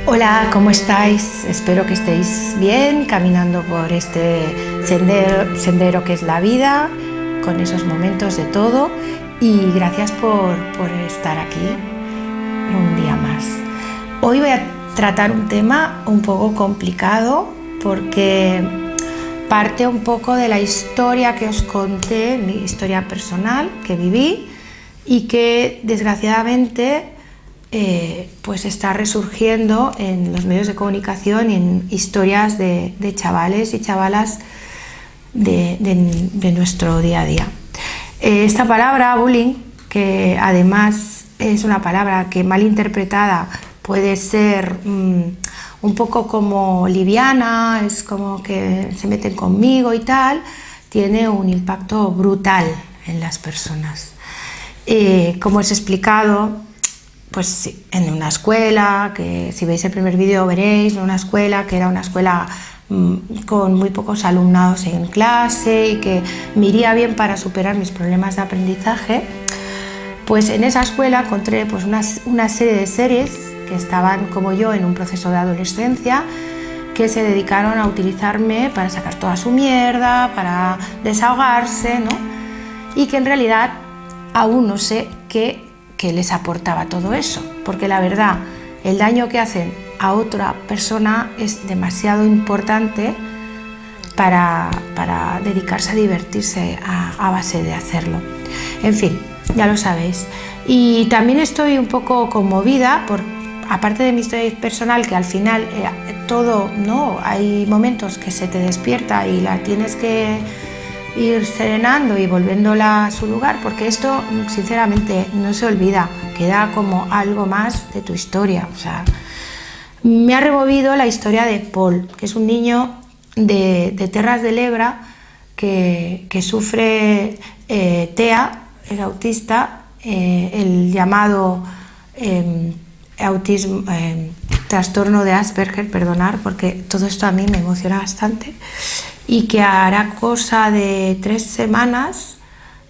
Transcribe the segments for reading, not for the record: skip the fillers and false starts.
Hola, ¿cómo estáis? Espero que estéis bien caminando por este sendero que es la vida, con esos momentos de todo, y gracias por estar aquí un día más. Hoy voy a tratar un tema un poco complicado porque parte un poco de la historia que os conté, mi historia personal que viví y que desgraciadamente pues está resurgiendo en los medios de comunicación y en historias de chavales y chavalas de nuestro día a día. Esta palabra bullying, que además es una palabra que mal interpretada puede ser un poco como liviana, es como que se meten conmigo y tal, tiene un impacto brutal en las personas. Como os he explicado, pues sí, en una escuela, que si veis el primer vídeo veréis, una escuela que era una escuela con muy pocos alumnados en clase y que me iría bien para superar mis problemas de aprendizaje, pues en esa escuela encontré pues una serie de seres que estaban como yo en un proceso de adolescencia, que se dedicaron a utilizarme para sacar toda su mierda, para desahogarse, ¿no? Y que en realidad aún no sé qué les aportaba todo eso, porque la verdad, el daño que hacen a otra persona es demasiado importante para dedicarse a divertirse a base de hacerlo. En fin, ya lo sabéis. Y también estoy un poco conmovida por, aparte de mi historia personal, que al final todo, ¿no? Hay momentos que se te despierta y la tienes que ir serenando y volviéndola a su lugar, porque esto sinceramente no se olvida, queda como algo más de tu historia. O sea, me ha removido la historia de Paul, que es un niño de Terras de l'Ebre que sufre TEA, es autista, el llamado autismo, trastorno de Asperger, perdonar, porque todo esto a mí me emociona bastante, y que hará cosa de 3 semanas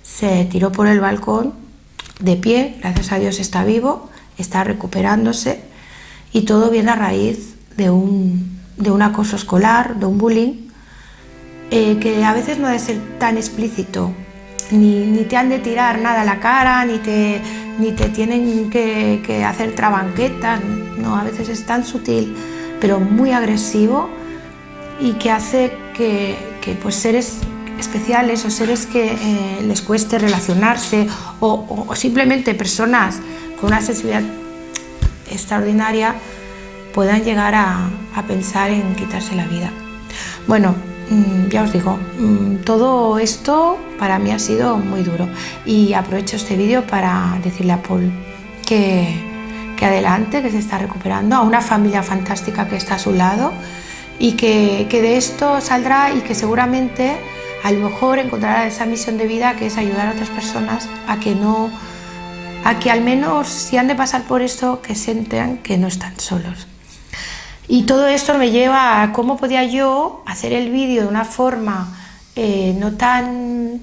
se tiró por el balcón de pie, gracias a Dios está vivo, está recuperándose, y todo viene a raíz de un acoso escolar, de un bullying, que a veces no debe ser tan explícito, ni te han de tirar nada a la cara, ni te tienen que hacer trabanquetas, no, a veces es tan sutil, pero muy agresivo, y que hace que pues seres especiales o seres que les cueste relacionarse o simplemente personas con una sensibilidad extraordinaria puedan llegar a pensar en quitarse la vida. Bueno, ya os digo, todo esto para mí ha sido muy duro, y aprovecho este vídeo para decirle a Paul que adelante, que se está recuperando, a una familia fantástica que está a su lado, y que de esto saldrá, y que seguramente a lo mejor encontrará esa misión de vida, que es ayudar a otras personas a que al menos, si han de pasar por esto, que sientan que no están solos. Y todo esto me lleva a cómo podía yo hacer el vídeo de una forma no tan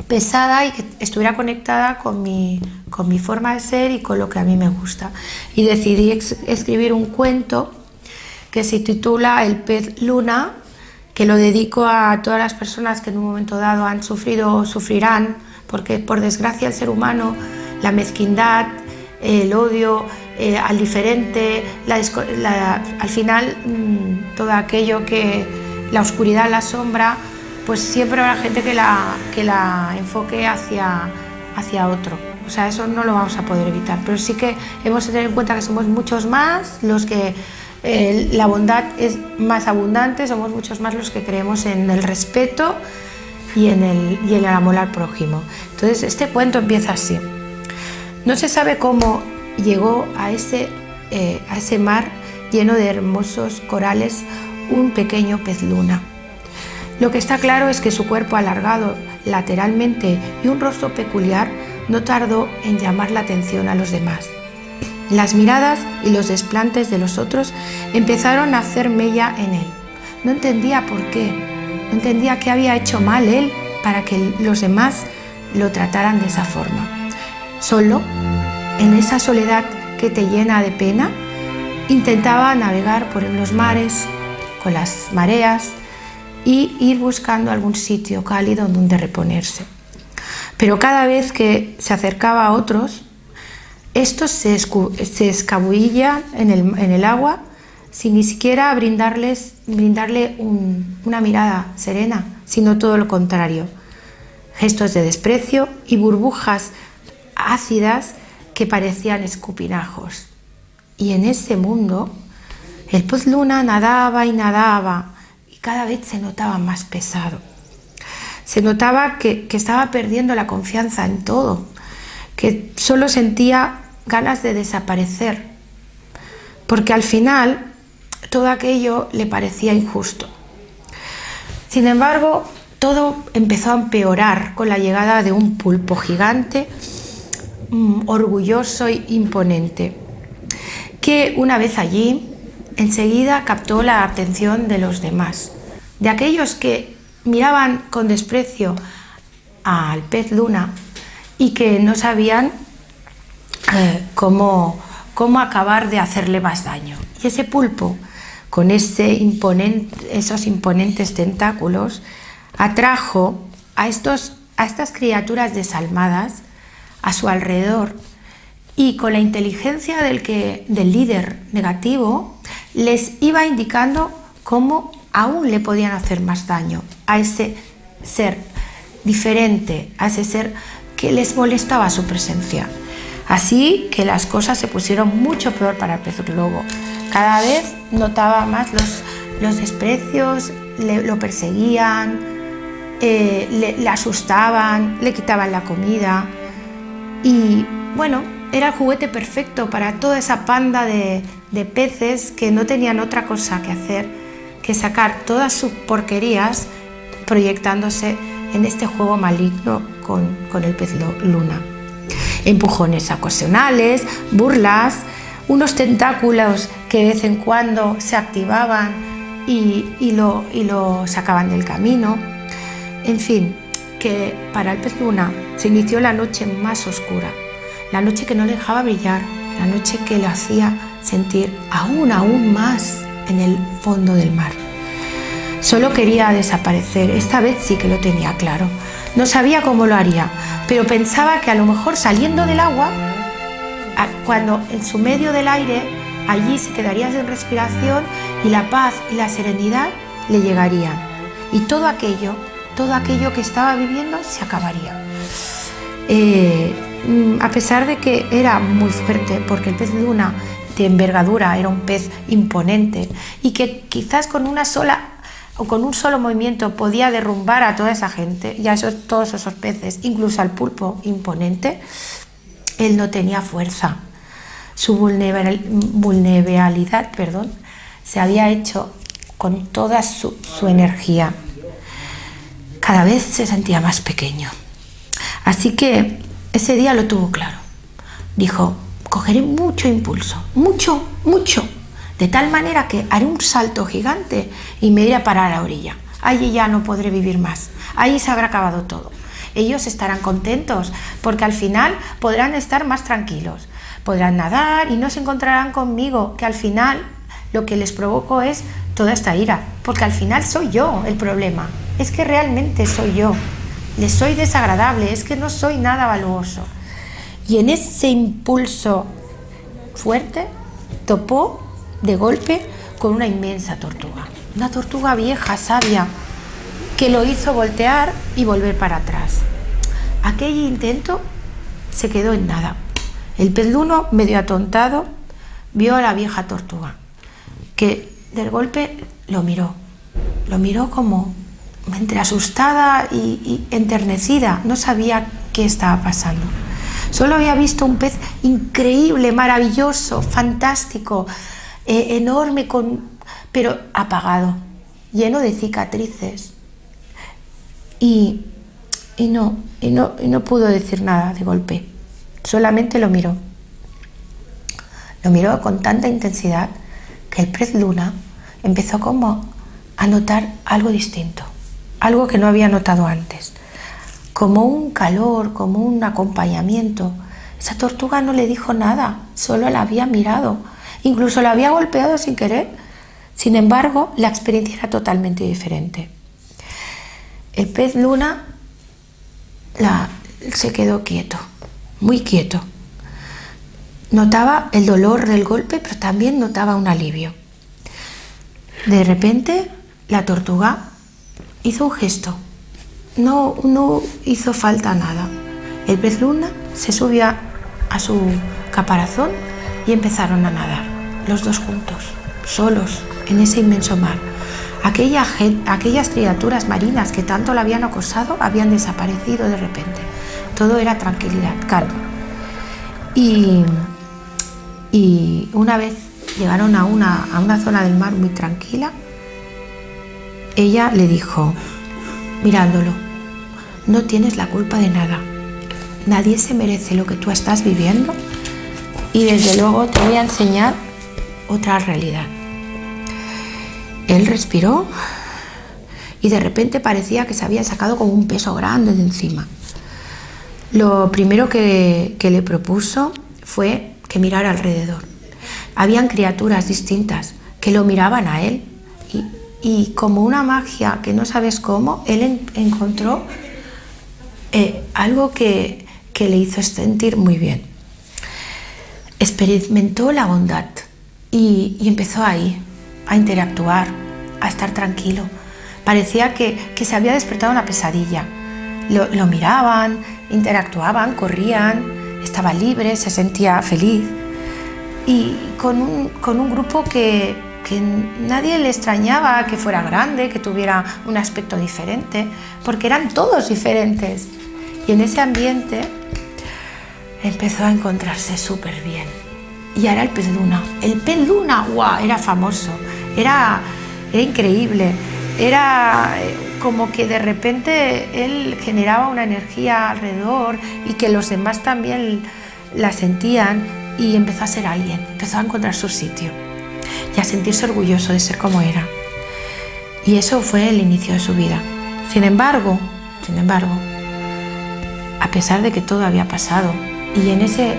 pesada y que estuviera conectada con mi forma de ser y con lo que a mí me gusta. Y decidí escribir un cuento que se titula El pez luna, que lo dedico a todas las personas que en un momento dado han sufrido o sufrirán, porque por desgracia el ser humano, la mezquindad, el odio al diferente, al final todo aquello que la oscuridad, la sombra, pues siempre habrá gente que la enfoque hacia otro. O sea, eso no lo vamos a poder evitar, pero sí que hemos de tener en cuenta que somos muchos más los que la bondad es más abundante, somos muchos más los que creemos en el respeto y en el amor al prójimo. Entonces este cuento empieza así. No se sabe cómo llegó a ese mar lleno de hermosos corales un pequeño pez luna. Lo que está claro es que su cuerpo alargado lateralmente y un rostro peculiar no tardó en llamar la atención a los demás. Las miradas y los desplantes de los otros empezaron a hacer mella en él. No entendía por qué, no entendía qué había hecho mal él para que los demás lo trataran de esa forma. Solo, en esa soledad que te llena de pena, intentaba navegar por los mares con las mareas y ir buscando algún sitio cálido donde reponerse. Pero cada vez que se acercaba a otros, estos se escabullían en el agua sin ni siquiera brindarle una mirada serena, sino todo lo contrario. Gestos de desprecio y burbujas ácidas que parecían escupinajos. Y en ese mundo, el pez luna nadaba y nadaba y cada vez se notaba más pesado. Se notaba que estaba perdiendo la confianza en todo, que solo sentía ganas de desaparecer, porque al final todo aquello le parecía injusto. Sin embargo, todo empezó a empeorar con la llegada de un pulpo gigante, orgulloso e imponente, que una vez allí, enseguida captó la atención de los demás, de aquellos que miraban con desprecio al pez luna y que no sabían cómo acabar de hacerle más daño. Y ese pulpo, con esos imponentes tentáculos, atrajo a estas criaturas desalmadas a su alrededor y con la inteligencia del líder negativo les iba indicando cómo aún le podían hacer más daño a ese ser diferente, a ese ser que les molestaba su presencia. Así que las cosas se pusieron mucho peor para el pez globo. Cada vez notaba más los desprecios, lo perseguían, le asustaban, le quitaban la comida y bueno, era el juguete perfecto para toda esa panda de peces que no tenían otra cosa que hacer que sacar todas sus porquerías proyectándose en este juego maligno con el pez luna. Empujones ocasionales, burlas, unos tentáculos que de vez en cuando se activaban y lo sacaban del camino. En fin, que para el pez luna se inició la noche más oscura, la noche que no le dejaba brillar, la noche que le hacía sentir aún más en el fondo del mar. Solo quería desaparecer, esta vez sí que lo tenía claro. No sabía cómo lo haría, pero pensaba que a lo mejor saliendo del agua, cuando en su medio del aire, allí se quedaría sin respiración y la paz y la serenidad le llegarían. Y todo aquello que estaba viviendo se acabaría. A pesar de que era muy fuerte, porque el pez luna de envergadura era un pez imponente y que quizás con un solo movimiento podía derrumbar a toda esa gente y a todos esos peces, incluso al pulpo imponente, él no tenía fuerza. Su vulnerabilidad, se había hecho con toda su energía. Cada vez se sentía más pequeño. Así que ese día lo tuvo claro. Dijo: cogeré mucho impulso, mucho, de tal manera que haré un salto gigante y me iré a parar a la orilla. Allí ya no podré vivir más. Ahí se habrá acabado todo. Ellos estarán contentos porque al final podrán estar más tranquilos. Podrán nadar y no se encontrarán conmigo, que al final lo que les provoco es toda esta ira, porque al final soy yo el problema. Es que realmente soy yo. Les soy desagradable, es que no soy nada valuoso. Y en ese impulso fuerte topó de golpe con una inmensa tortuga. Una tortuga vieja, sabia, que lo hizo voltear y volver para atrás. Aquel intento se quedó en nada. El pez luna, medio atontado, vio a la vieja tortuga, que del golpe lo miró como entre asustada y enternecida. No sabía qué estaba pasando. Solo había visto un pez increíble, maravilloso, fantástico, enorme, pero apagado, lleno de cicatrices. Y no pudo decir nada de golpe. Solamente lo miró. Lo miró con tanta intensidad que el pez luna empezó como a notar algo distinto, algo que no había notado antes, como un calor, como un acompañamiento. Esa tortuga no le dijo nada, solo la había mirado Incluso la había golpeado sin querer. Sin embargo, la experiencia era totalmente diferente. El pez luna se quedó quieto, muy quieto. Notaba el dolor del golpe, pero también notaba un alivio. De repente, la tortuga hizo un gesto. No hizo falta nada. El pez luna se subió a su caparazón y empezaron a nadar, los dos juntos, solos, en ese inmenso mar. Aquellas criaturas marinas que tanto la habían acosado habían desaparecido de repente. Todo era tranquilidad, calma. Y una vez llegaron a una zona del mar muy tranquila, ella le dijo, mirándolo, no tienes la culpa de nada. Nadie se merece lo que tú estás viviendo y desde luego te voy a enseñar otra realidad. Él respiró y de repente parecía que se había sacado como un peso grande de encima. Lo primero que le propuso fue que mirara alrededor. Habían criaturas distintas que lo miraban a él y como una magia que no sabes cómo, él encontró algo que le hizo sentir muy bien. Experimentó la bondad y empezó ahí a interactuar, a estar tranquilo. Parecía que se había despertado una pesadilla. Lo miraban, interactuaban, corrían, estaba libre, se sentía feliz. Y con un grupo que nadie le extrañaba que fuera grande, que tuviera un aspecto diferente, porque eran todos diferentes. Y en ese ambiente empezó a encontrarse súper bien. Y ahora el pez luna. El pez luna, ¡guau!, era famoso, era increíble. Era como que de repente él generaba una energía alrededor y que los demás también la sentían y empezó a ser alguien, empezó a encontrar su sitio y a sentirse orgulloso de ser como era. Y eso fue el inicio de su vida. Sin embargo, a pesar de que todo había pasado y en ese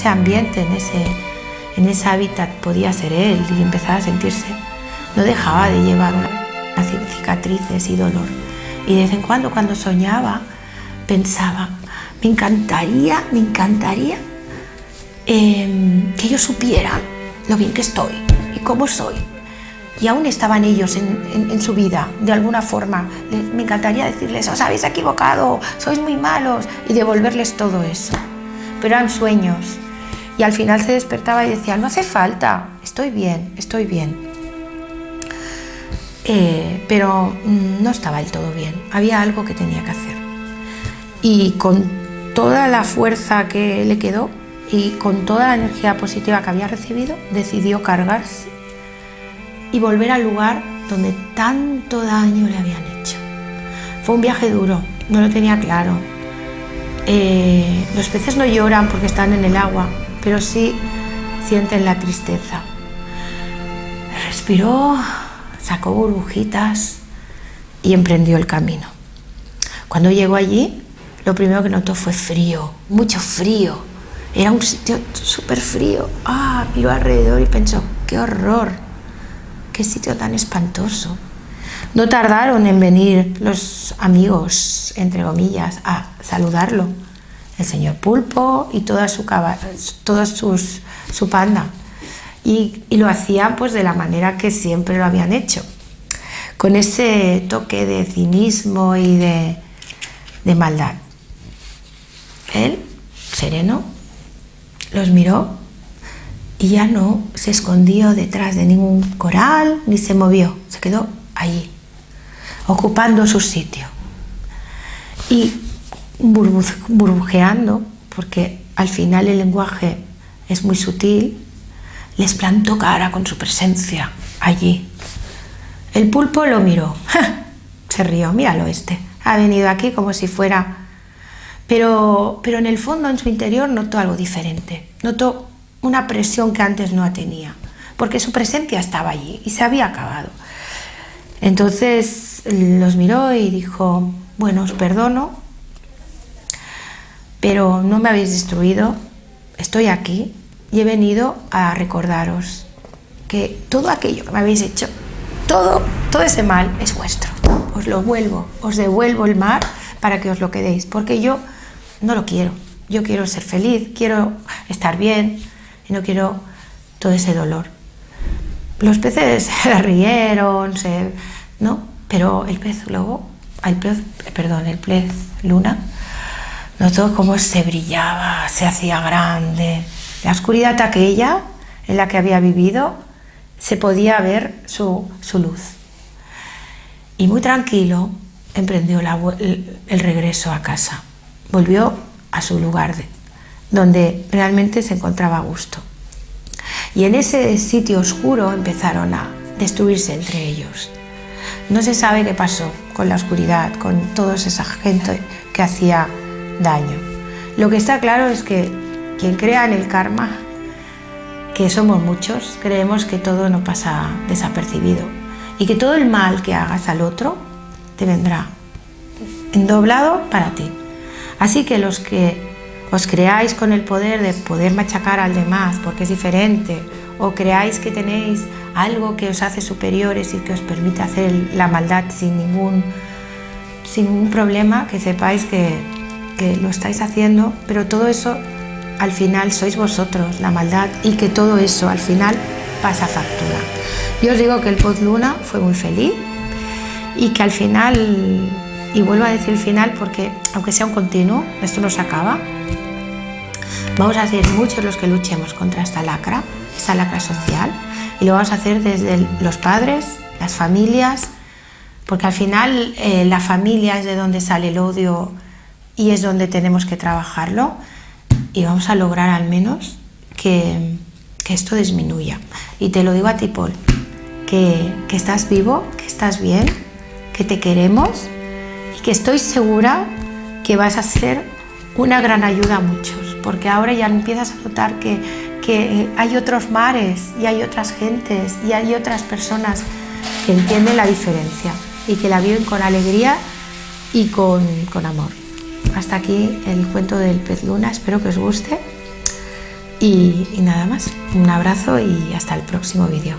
ambiente, en ese hábitat podía ser él y empezar a sentirse, no dejaba de llevar cicatrices y dolor. Y de vez en cuando soñaba, pensaba, me encantaría que ellos supieran lo bien que estoy y cómo soy. Y aún estaban ellos en su vida, de alguna forma. Me encantaría decirles, os habéis equivocado, sois muy malos, y devolverles todo eso. Pero eran sueños. Y al final se despertaba y decía, no hace falta, estoy bien. Pero no estaba del todo bien, había algo que tenía que hacer. Y con toda la fuerza que le quedó y con toda la energía positiva que había recibido, decidió cargarse y volver al lugar donde tanto daño le habían hecho. Fue un viaje duro, no lo tenía claro. Los peces no lloran porque están en el agua, pero sí sienten la tristeza. Respiró, sacó burbujitas y emprendió el camino. Cuando llegó allí, lo primero que notó fue frío, mucho frío. Era un sitio súper frío. Miró alrededor y pensó, ¡qué horror! ¡Qué sitio tan espantoso! No tardaron en venir los amigos, entre comillas, a saludarlo. El señor Pulpo y toda su panda. Y lo hacían pues de la manera que siempre lo habían hecho, con ese toque de cinismo y de maldad. Él, sereno, los miró y ya no se escondió detrás de ningún coral ni se movió, se quedó allí, ocupando su sitio y burbujeando, porque al final el lenguaje es muy sutil. Les plantó cara con su presencia allí. El pulpo lo miró, se rió, míralo ha venido aquí como si fuera... Pero en el fondo, en su interior, notó algo diferente, notó una presión que antes no tenía, porque su presencia estaba allí y se había acabado. Entonces los miró y dijo, bueno, os perdono, pero no me habéis destruido, estoy aquí y he venido a recordaros que todo aquello que me habéis hecho, todo ese mal es vuestro. Os lo vuelvo, os devuelvo el mar para que os lo quedéis, porque yo no lo quiero. Yo quiero ser feliz, quiero estar bien y no quiero todo ese dolor. Los peces se rieron, ¿no? Pero el pez lobo, el pez luna, notó cómo se brillaba, se hacía grande. La oscuridad aquella en la que había vivido, se podía ver su luz. Y muy tranquilo emprendió el regreso a casa. Volvió a su lugar donde realmente se encontraba a gusto. Y en ese sitio oscuro empezaron a destruirse entre ellos. No se sabe qué pasó con la oscuridad, con toda esa gente que hacía daño. Lo que está claro es que quien crea en el karma, que somos muchos, creemos que todo no pasa desapercibido y que todo el mal que hagas al otro te vendrá endoblado para ti. Así que los que os creáis con el poder de poder machacar al demás porque es diferente, o creáis que tenéis algo que os hace superiores y que os permite hacer la maldad sin ningún problema, que sepáis que lo estáis haciendo, pero todo eso al final sois vosotros, la maldad, y que todo eso al final pasa factura. Yo os digo que el pez luna fue muy feliz y que al final, y vuelvo a decir el final porque aunque sea un continuo, esto no se acaba, vamos a ser muchos los que luchemos contra esta lacra social, y lo vamos a hacer desde los padres, las familias, porque al final la familia es de donde sale el odio y es donde tenemos que trabajarlo, y vamos a lograr al menos que esto disminuya. Y te lo digo a ti, Paul, que estás vivo, que estás bien, que te queremos y que estoy segura que vas a ser una gran ayuda a muchos, porque ahora ya empiezas a notar que hay otros mares y hay otras gentes y hay otras personas que entienden la diferencia y que la viven con alegría y con amor. Hasta aquí el cuento del pez luna, espero que os guste y nada más. Un abrazo y hasta el próximo vídeo.